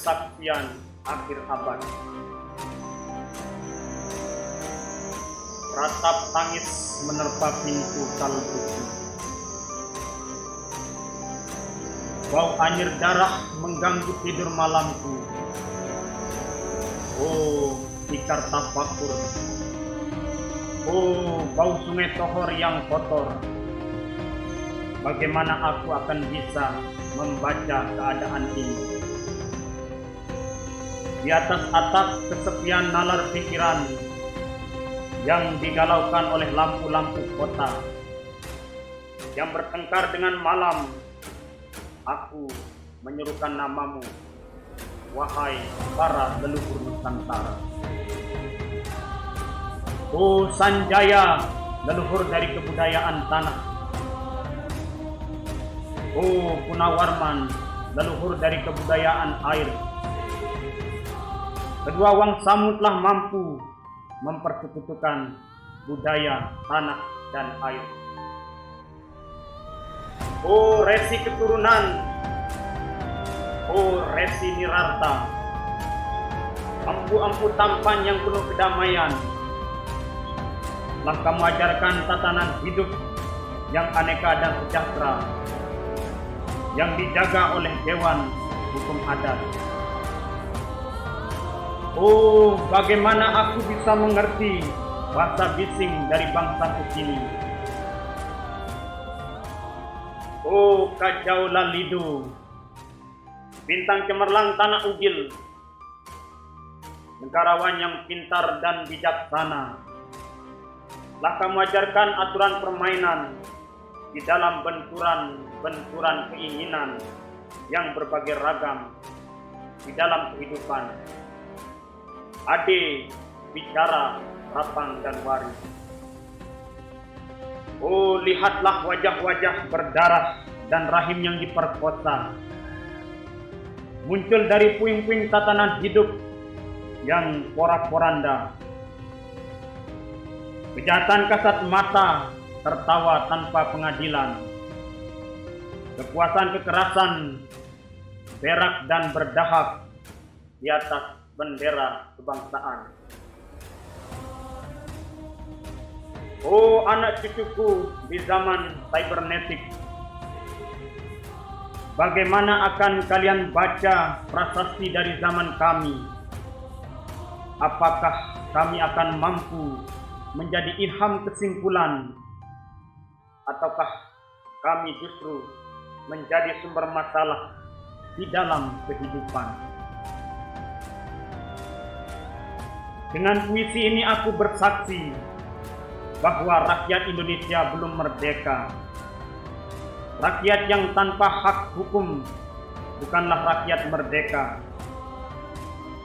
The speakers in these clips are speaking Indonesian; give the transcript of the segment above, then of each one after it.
kesaksian akhir abad. Ratap tangis menerpa pintu kalbuku. Bau anyir darah mengganggu tidur malamku. Oh, tikar tafakur. Oh, bau sungai Tohor yang kotor. Bagaimana aku akan bisa membaca keadaan ini? Di atas atap kesepian nalar pikiran yang digalaukan oleh lampu-lampu kota yang bertengkar dengan malam, aku menyerukan namamu, wahai para leluhur Nusantara. Oh Sanjaya, leluhur dari kebudayaan tanah. Oh Gunawarman, leluhur dari kebudayaan air. Kedua Wangsamu telah mampu mempersekutukan budaya tanah dan air. Oh Resi keturunan, oh Resi Nirarta, ampu-ampu tampan yang penuh kedamaian, telah kamu ajarkan tatanan hidup yang aneka dan sejahtera, yang dijaga oleh Dewan Hukum Adat. Oh, bagaimana aku bisa mengerti bahasa bising dari bangsaku sini. Oh, Kajau Lalido, bintang cemerlang tanah Ugil, negarawan yang pintar dan bijaksana. Telah kamu ajarkan aturan permainan di dalam benturan keinginan yang berbagai ragam di dalam kehidupan. Ade, bicara, rapang dan waris. Oh, lihatlah wajah-wajah berdarah dan rahim yang diperkosa, muncul dari puing-puing tatanan hidup yang porak-poranda. Kejahatan kasat mata tertawa tanpa pengadilan. Kekuasaan kekerasan berak dan berdahak di atas bendera kebangsaan. Oh anak cucuku di zaman cybernetik, bagaimana akan kalian baca prasasti dari zaman kami? Apakah kami akan mampu menjadi ilham kesimpulan, ataukah kami justru menjadi sumber masalah di dalam kehidupan? Dengan puisi ini aku bersaksi bahwa rakyat Indonesia belum merdeka. Rakyat yang tanpa hak hukum bukanlah rakyat merdeka.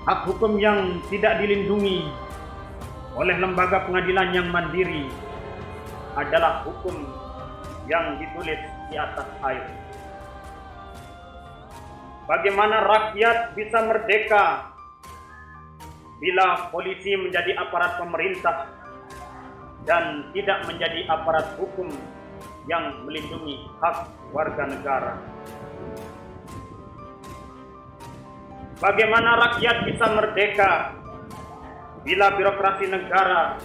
Hak hukum yang tidak dilindungi oleh lembaga pengadilan yang mandiri adalah hukum yang ditulis di atas air. Bagaimana rakyat bisa merdeka bila polisi menjadi aparat pemerintah dan tidak menjadi aparat hukum yang melindungi hak warga negara? Bagaimana rakyat bisa merdeka bila birokrasi negara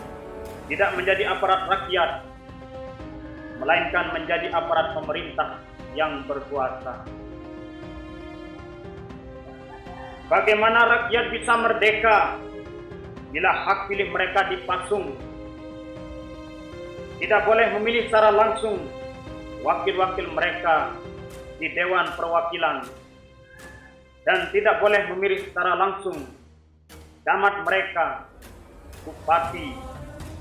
tidak menjadi aparat rakyat, melainkan menjadi aparat pemerintah yang berkuasa? Bagaimana rakyat bisa merdeka bila hak pilih mereka dipasung? Tidak boleh memilih secara langsung wakil-wakil mereka di Dewan Perwakilan, dan tidak boleh memilih secara langsung camat mereka, bupati,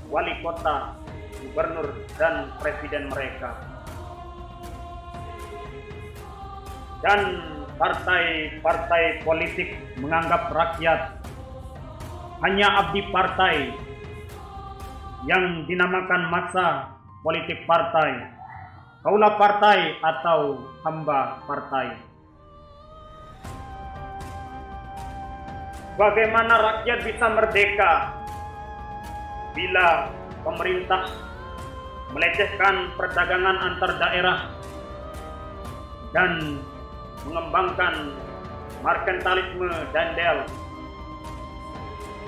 wali kota, gubernur, dan presiden mereka. Dan partai-partai politik menganggap rakyat hanya abdi partai yang dinamakan massa politik partai, kaula partai atau hamba partai. Bagaimana rakyat bisa merdeka bila pemerintah melecehkan perdagangan antar daerah dan mengembangkan merkantilisme Daendel,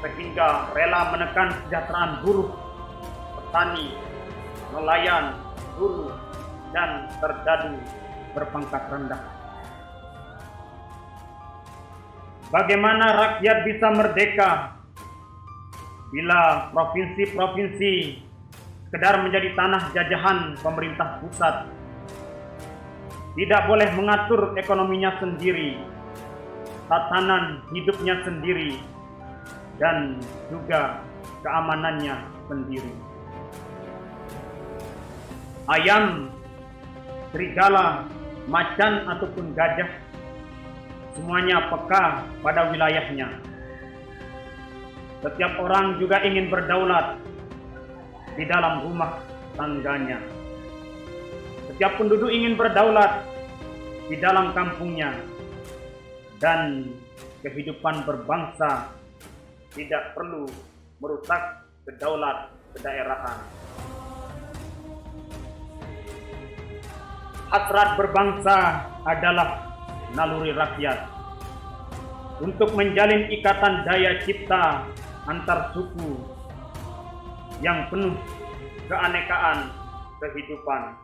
sehingga rela menekan kesejahteraan buruh, petani, nelayan, guru, dan serdadu berpangkat rendah. Bagaimana rakyat bisa merdeka bila provinsi-provinsi sekedar menjadi tanah jajahan pemerintah pusat, tidak boleh mengatur ekonominya sendiri, tatanan hidupnya sendiri, dan juga keamanannya sendiri. Ayam, serigala, macan ataupun gajah, semuanya peka pada wilayahnya. Setiap orang juga ingin berdaulat di dalam rumah tangganya. Setiap penduduk ingin berdaulat di dalam kampungnya. Dan kehidupan berbangsa tidak perlu merusak kedaulat kedaerahan. Hasrat berbangsa adalah naluri rakyat untuk menjalin ikatan daya cipta antar suku yang penuh keanekaan kehidupan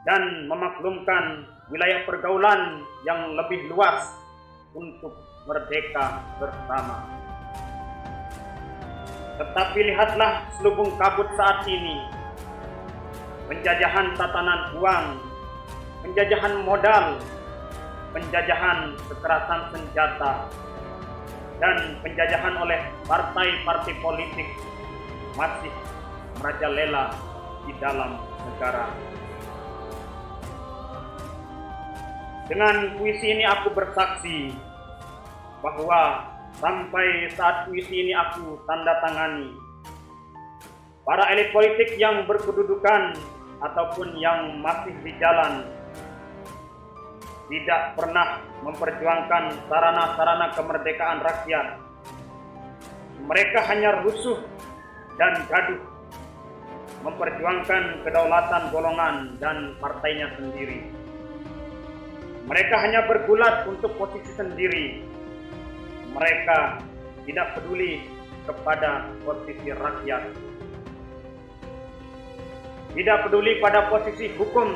dan memaklumkan wilayah pergaulan yang lebih luas untuk merdeka bersama. Tetapi lihatlah selubung kabut saat ini. Penjajahan tatanan uang, penjajahan modal, penjajahan kekerasan senjata, dan penjajahan oleh partai-partai politik masih merajalela di dalam negara. Dengan puisi ini aku bersaksi bahwa sampai saat puisi ini aku tanda tangani, para elit politik yang berkedudukan ataupun yang masih di jalan tidak pernah memperjuangkan sarana-sarana kemerdekaan rakyat. Mereka hanya rusuh dan gaduh, memperjuangkan kedaulatan golongan dan partainya sendiri. Mereka hanya bergulat untuk posisi sendiri. Mereka tidak peduli kepada posisi rakyat. Tidak peduli pada posisi hukum,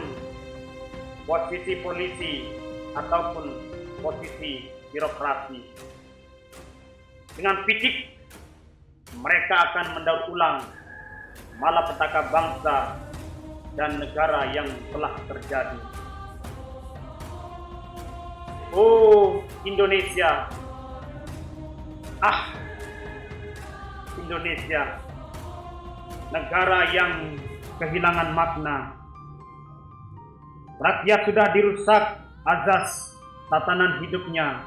posisi polisi, ataupun posisi birokrasi. Dengan picik, mereka akan mendaur ulang malapetaka bangsa dan negara yang telah terjadi. Oh Indonesia, Indonesia, negara yang kehilangan makna. Rakyat sudah dirusak azas tatanan hidupnya,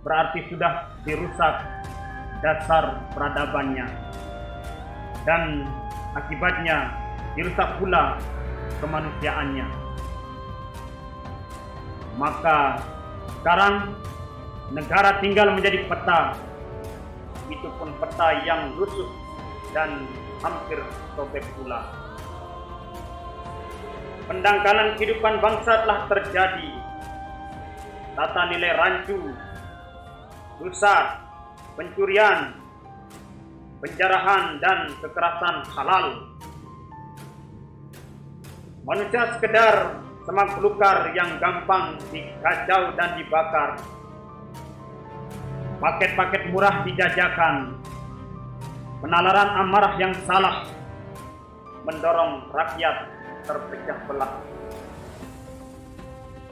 berarti sudah dirusak dasar peradabannya, dan akibatnya dirusak pula kemanusiaannya. Maka sekarang negara tinggal menjadi peta, itu pun peta yang lusuh dan hampir sobek pula. Pendangkalan kehidupan bangsa telah terjadi. Tata nilai rancu, dosa, pencurian, penjarahan, dan kekerasan halal. Manusia sekedar semak belukar yang gampang dikacau dan dibakar. Paket-paket murah dijajakan. Penalaran amarah yang salah mendorong rakyat terpecah belah.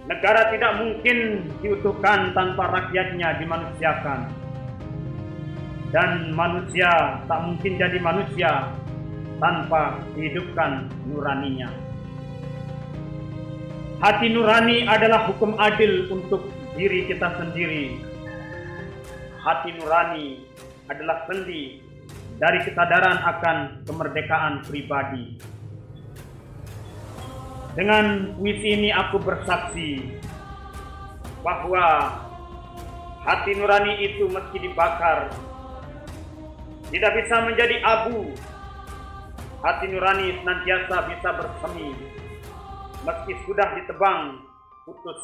Negara tidak mungkin diutuhkan tanpa rakyatnya dimanusiakan. Dan manusia tak mungkin jadi manusia tanpa dihidupkan nuraninya. Hati nurani adalah hukum adil untuk diri kita sendiri. Hati nurani adalah sendi dari kesadaran akan kemerdekaan pribadi. Dengan puisi ini aku bersaksi bahwa hati nurani itu meski dibakar tidak bisa menjadi abu. Hati nurani senantiasa bisa bersemi meski sudah ditebang putus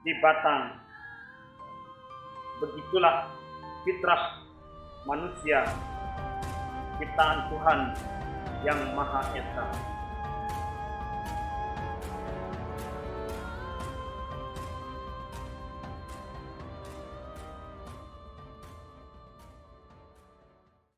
di batang. begitulah fitrah manusia ciptaan Tuhan yang Maha Esa.